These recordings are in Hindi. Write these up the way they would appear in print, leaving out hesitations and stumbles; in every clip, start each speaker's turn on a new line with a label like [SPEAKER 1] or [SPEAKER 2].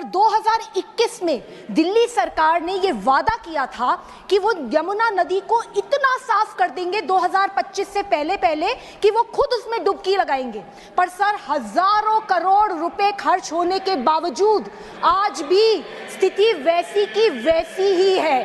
[SPEAKER 1] सर 2021 में दिल्ली सरकार ने ये वादा किया था कि वो यमुना नदी को इतना साफ कर देंगे 2025 से पहले कि वो खुद उसमें डुबकी लगाएंगे। पर सर हजारों करोड़ रुपए खर्च होने के बावजूद आज भी स्थिति वैसी की वैसी ही है।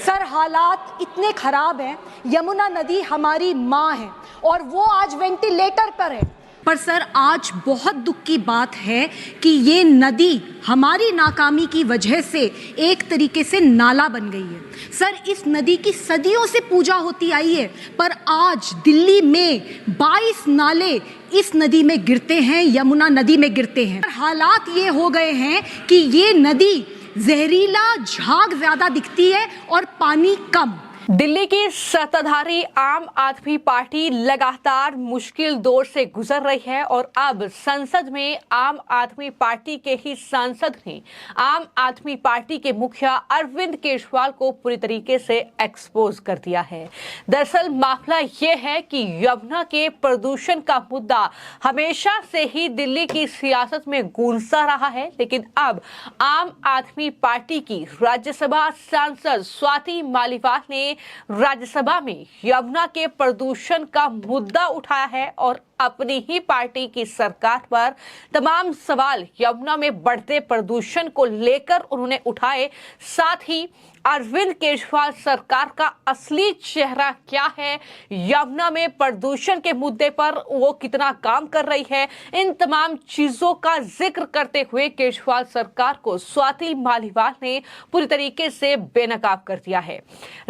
[SPEAKER 1] सर हालात इतने खराब हैं, यमुना नदी हमारी माँ है और वो आज वेंटिलेटर पर है। पर सर आज बहुत दुख की बात है कि ये नदी हमारी नाकामी की वजह से एक तरीके से नाला बन गई है। सर इस नदी की सदियों से पूजा होती आई है, पर आज दिल्ली में 22 नाले इस नदी में गिरते हैं, यमुना नदी में गिरते हैं। हालात ये हो गए हैं कि ये नदी जहरीला झाग ज्यादा दिखती है और पानी कम।
[SPEAKER 2] दिल्ली की सत्ताधारी आम आदमी पार्टी लगातार मुश्किल दौर से गुजर रही है और अब संसद में आम आदमी पार्टी के ही सांसद ने आम आदमी पार्टी के मुखिया अरविंद केजरीवाल को पूरी तरीके से एक्सपोज कर दिया है। दरअसल मामला ये है कि यमुना के प्रदूषण का मुद्दा हमेशा से ही दिल्ली की सियासत में गूंजता रहा है, लेकिन अब आम आदमी पार्टी की राज्यसभा सांसद स्वाति मालीवाल ने राज्यसभा में यमुना के प्रदूषण का मुद्दा उठाया है और अपनी ही पार्टी की सरकार पर तमाम सवाल यमुना में बढ़ते प्रदूषण को लेकर उन्होंने उठाए। साथ ही अरविंद केजरीवाल सरकार का असली चेहरा क्या है, यमुना में प्रदूषण के मुद्दे पर वो कितना काम कर रही है, इन तमाम चीजों का जिक्र करते हुए केजरीवाल सरकार को स्वाति मालीवाल ने पूरी तरीके से बेनकाब कर दिया है।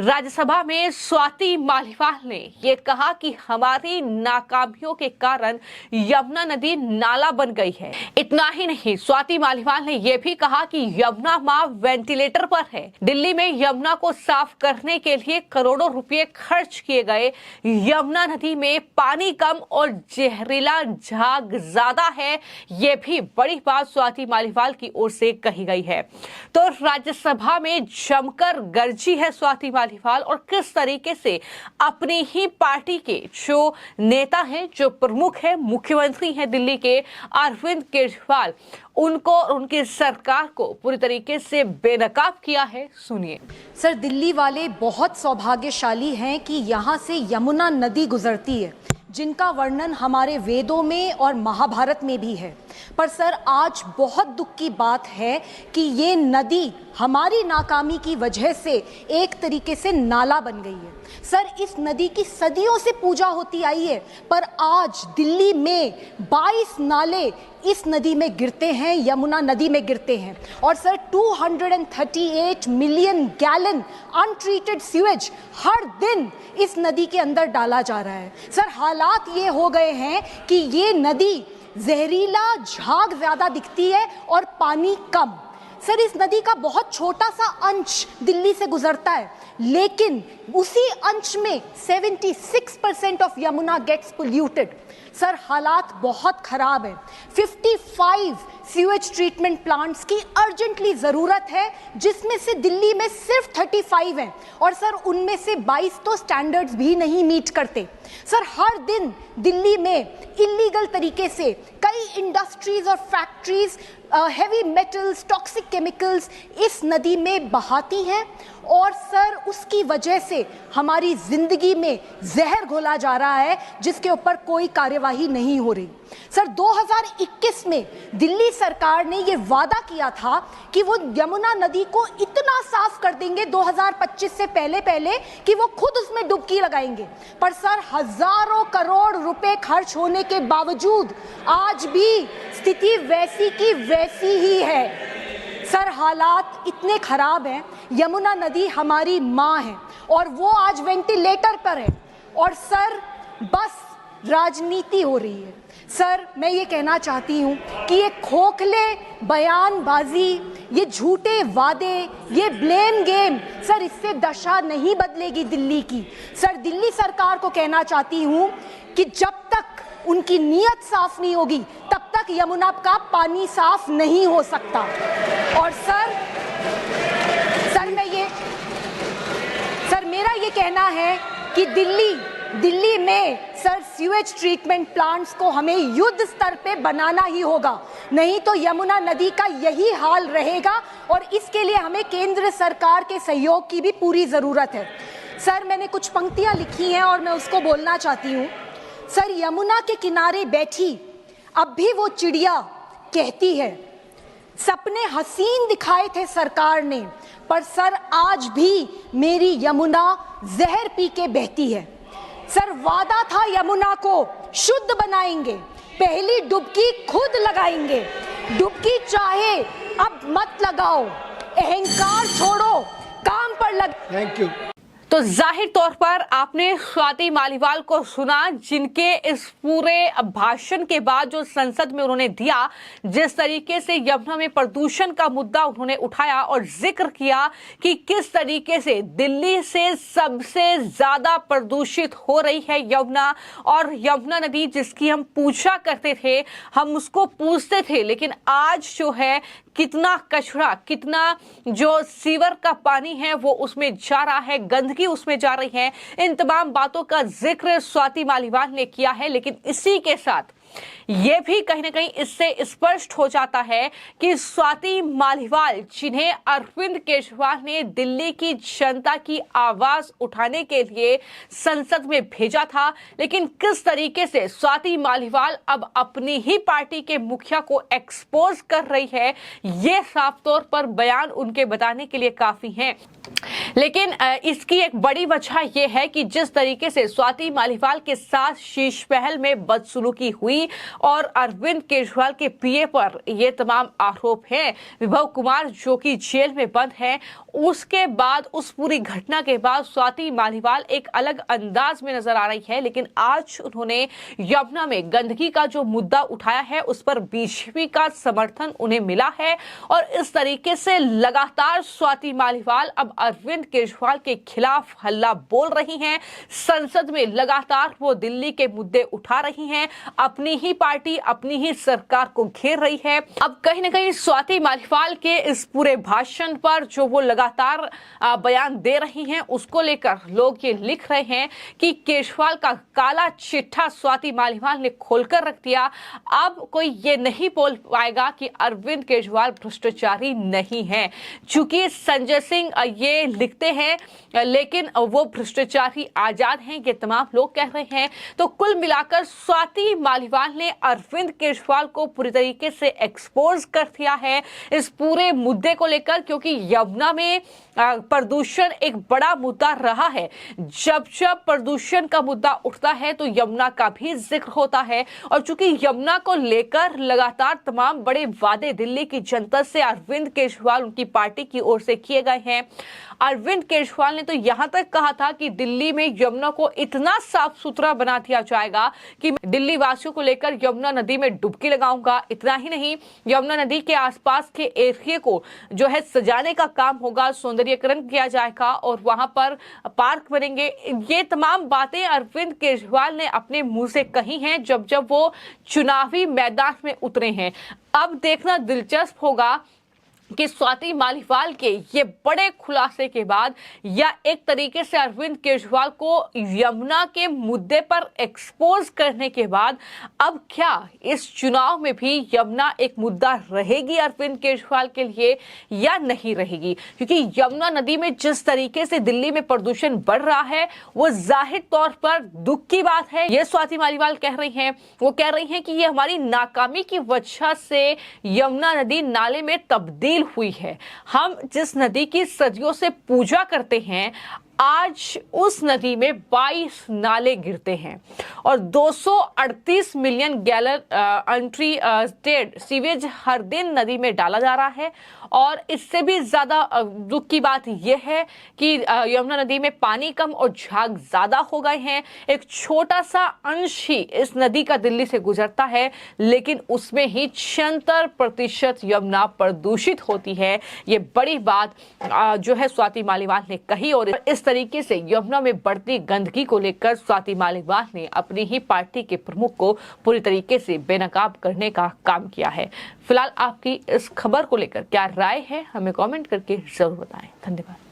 [SPEAKER 2] राज्यसभा में स्वाति मालीवाल ने ये कहा कि हमारी नाकामियों के कारण यमुना नदी नाला बन गई है। इतना ही नहीं, स्वाति मालीवाल ने यह भी कहा कि यमुना मां वेंटिलेटर पर है। दिल्ली में यमुना को साफ करने के लिए करोड़ों रुपए खर्च किए गए, यमुना नदी में पानी कम और जहरीला झाग ज्यादा है, यह भी बड़ी बात स्वाति मालीवाल की ओर से कही गई है। तो राज्यसभा में जमकर गरजी है स्वाति मालीवाल और किस तरीके से अपनी ही पार्टी के जो नेता हैं, जो प्रमुख है, मुख्यमंत्री हैं दिल्ली के अरविंद केजरीवाल, उनको और उनकी सरकार को पूरी तरीके से बेनकाब किया है। सुनिए।
[SPEAKER 1] सर दिल्ली वाले बहुत सौभाग्यशाली हैं कि यहाँ से यमुना नदी गुजरती है, जिनका वर्णन हमारे वेदों में और महाभारत में भी है। पर सर आज बहुत दुख की बात है कि ये नदी हमारी नाकामी की वजह से एक तरीके से नाला बन गई है। सर इस नदी की सदियों से पूजा होती आई है, पर आज दिल्ली में 22 नाले इस नदी में गिरते हैं, यमुना नदी में गिरते हैं। और sir 238 million gallon untreated sewage हर दिन इस नदी के अंदर डाला जा रहा है। सर हालात ये हो गए हैं कि ये नदी जहरीला झाग ज्यादा दिखती है और पानी कम। सर इस नदी का बहुत छोटा सा अंश दिल्ली से गुजरता है, लेकिन उसी अंश में 76% of Yamuna gets polluted. Sir हालात बहुत खराब है। 55 सीवेज ट्रीटमेंट प्लांट्स की अर्जेंटली ज़रूरत है, जिसमें से दिल्ली में सिर्फ 35 हैं और सर उनमें से 22 तो स्टैंडर्ड्स भी नहीं मीट करते। सर हर दिन दिल्ली में इलीगल तरीके से कई इंडस्ट्रीज और factories heavy metals, toxic chemicals इस नदी में बहाती हैं और सर उसकी वजह से हमारी जिंदगी में जहर घोला जा रहा है, जिसके ऊपर कोई कार्यवाही नहीं हो रही। सर 2021 में दिल्ली सरकार ने ये वादा किया था कि वो यमुना नदी को इतना साफ कर देंगे 2025 से पहले कि वो खुद उसमें डुबकी लगाएंगे। पर सर हजारों करोड़ रुपए खर्च होने के बावजूद आज भी स्थिति वैसी की वैसी ही है। सर हालात इतने खराब हैं, यमुना नदी हमारी माँ है और वो आज वेंटिलेटर पर है और सर बस राजनीति हो रही है। सर मैं ये कहना चाहती हूँ कि ये खोखले बयानबाजी, ये झूठे वादे, ये ब्लेम गेम, सर इससे दशा नहीं बदलेगी दिल्ली की। सर दिल्ली सरकार को कहना चाहती हूँ कि जब तक उनकी नीयत साफ नहीं होगी तब तक यमुना का पानी साफ नहीं हो सकता। और सर मेरा ये कहना है कि दिल्ली में सर सीवेज ट्रीटमेंट प्लांट्स को हमें युद्ध स्तर पे बनाना ही होगा, नहीं तो यमुना नदी का यही हाल रहेगा और इसके लिए हमें केंद्र सरकार के सहयोग की भी पूरी जरूरत है। सर मैंने कुछ पंक्तियां लिखी हैं और मैं उसको बोलना चाहती हूँ। सर यमुना के किनारे बैठी अब भी वो चिड़िया कहती है, सपने हसीन दिखाए थे सरकार ने, पर सर आज भी मेरी यमुना जहर पी के बहती है। सर वादा था यमुना को शुद्ध बनाएंगे, पहली डुबकी खुद लगाएंगे, डुबकी चाहे अब मत लगाओ, अहंकार छोड़ो काम पर लग।
[SPEAKER 2] Thank you. तो जाहिर तौर पर आपने स्वाति मालीवाल को सुना, जिनके इस पूरे भाषण के बाद जो संसद में उन्होंने दिया, जिस तरीके से यमुना में प्रदूषण का मुद्दा उन्होंने उठाया और जिक्र किया कि किस तरीके से दिल्ली से सबसे ज्यादा प्रदूषित हो रही है यमुना, और यमुना नदी जिसकी हम पूछा करते थे, हम उसको पूछते थे, लेकिन आज जो है कितना कचरा, कितना जो सीवर का पानी है वो उसमें जा रहा है, गंदगी उसमें जा रही है, इन तमाम बातों का जिक्र स्वाति मालीवाल ने किया है। लेकिन इसी के साथ ये भी कहीं ना कहीं इससे स्पष्ट हो जाता है कि स्वाति मालीवाल, जिन्हें अरविंद केजरीवाल ने दिल्ली की जनता की आवाज उठाने के लिए संसद में भेजा था, लेकिन किस तरीके से स्वाति मालीवाल अब अपनी ही पार्टी के मुखिया को एक्सपोज कर रही है, ये साफ तौर पर बयान उनके बताने के लिए काफी है। लेकिन इसकी एक बड़ी वजह यह है कि जिस तरीके से स्वाति मालीवाल के साथ शीश महल में बदसलूकी हुई और अरविंद केजरीवाल के पीए पर यह तमाम आरोप हैं, विभव कुमार जो कि जेल में बंद है, उसके बाद उस पूरी घटना के बाद स्वाति मालीवाल एक अलग अंदाज में नजर आ रही है। लेकिन आज उन्होंने यमुना में गंदगी का जो मुद्दा उठाया है उस पर बीजेपी का समर्थन उन्हें मिला है और इस तरीके से लगातार स्वाति मालीवाल अब अरविंद केजरीवाल के खिलाफ हल्ला बोल रही हैं। संसद में लगातार वो दिल्ली के मुद्दे उठा रही हैं, अपनी ही पार्टी, अपनी ही सरकार को घेर रही है। अब कहीं ना कहीं स्वाति मालीवाल के इस पूरे भाषण पर जो वो लगातार बयान दे रही हैं, उसको लेकर लोग ये लिख रहे हैं कि केजरीवाल का काला चिट्ठा स्वाति मालीवाल ने खोलकर रख दिया। अब कोई ये नहीं बोल पाएगा कि अरविंद केजरीवाल भ्रष्टाचारी नहीं है। चूंकि संजय सिंह ये लिखते हैं लेकिन वो भ्रष्टाचारी आजाद हैं, ये तमाम लोग कह रहे हैं। तो कुल मिलाकर स्वाति मालीवाल ने अरविंद केजरीवाल को पूरी तरीके से एक्सपोज कर दिया है इस पूरे मुद्दे को लेकर, क्योंकि यमुना में प्रदूषण एक बड़ा मुद्दा रहा है। जब जब प्रदूषण का मुद्दा उठता है तो यमुना का भी जिक्र होता है और चूंकि यमुना को लेकर लगातार तमाम बड़े वादे दिल्ली की जनता से अरविंद केजरीवाल, उनकी पार्टी की ओर से किए गए हैं। अरविंद केजरीवाल ने तो यहां तक कहा था कि दिल्ली में यमुना को इतना साफ सुथरा बना दिया जाएगा कि दिल्ली वासियों को लेकर यमुना नदी में डुबकी लगाऊंगा। इतना ही नहीं, यमुना नदी के आसपास के एरिया को जो है सजाने का काम होगा, सौंदर्यीकरण किया जाएगा और वहां पर पार्क बनेंगे। ये तमाम बातें अरविंद केजरीवाल ने अपने मुंह से कही हैं जब जब वो चुनावी मैदान में उतरे हैं। अब देखना दिलचस्प होगा कि स्वाति मालीवाल के ये बड़े खुलासे के बाद या एक तरीके से अरविंद केजरीवाल को यमुना के मुद्दे पर एक्सपोज करने के बाद अब क्या इस चुनाव में भी यमुना एक मुद्दा रहेगी अरविंद केजरीवाल के लिए या नहीं रहेगी, क्योंकि यमुना नदी में जिस तरीके से दिल्ली में प्रदूषण बढ़ रहा है वो जाहिर तौर पर दुख की बात है। ये स्वाति मालीवाल कह रही हैं, वो कह रही हैं कि ये हमारी नाकामी की वजह से यमुना नदी नाले में तब्दील हुई है। हम जिस नदी की सदियों से पूजा करते हैं, आज उस नदी में 22 नाले गिरते हैं और 238 मिलियन गैलन अनट्रीटेड सीवेज हर दिन नदी में डाला जा रहा है। और इससे भी ज्यादा दुख की बात यह है कि यमुना नदी में पानी कम और झाग ज्यादा हो गए हैं। एक छोटा सा अंश ही इस नदी का दिल्ली से गुजरता है, लेकिन उसमें ही 76% यमुना प्रदूषित होती है। ये बड़ी बात जो है स्वाति मालीवाल ने कही और इस तरीके से यमुना में बढ़ती गंदगी को लेकर स्वाति मालीवाल ने अपनी ही पार्टी के प्रमुख को पूरी तरीके से बेनकाब करने का काम किया है। फिलहाल आपकी इस खबर को लेकर क्या राय है, हमें कमेंट करके जरूर बताएं। धन्यवाद।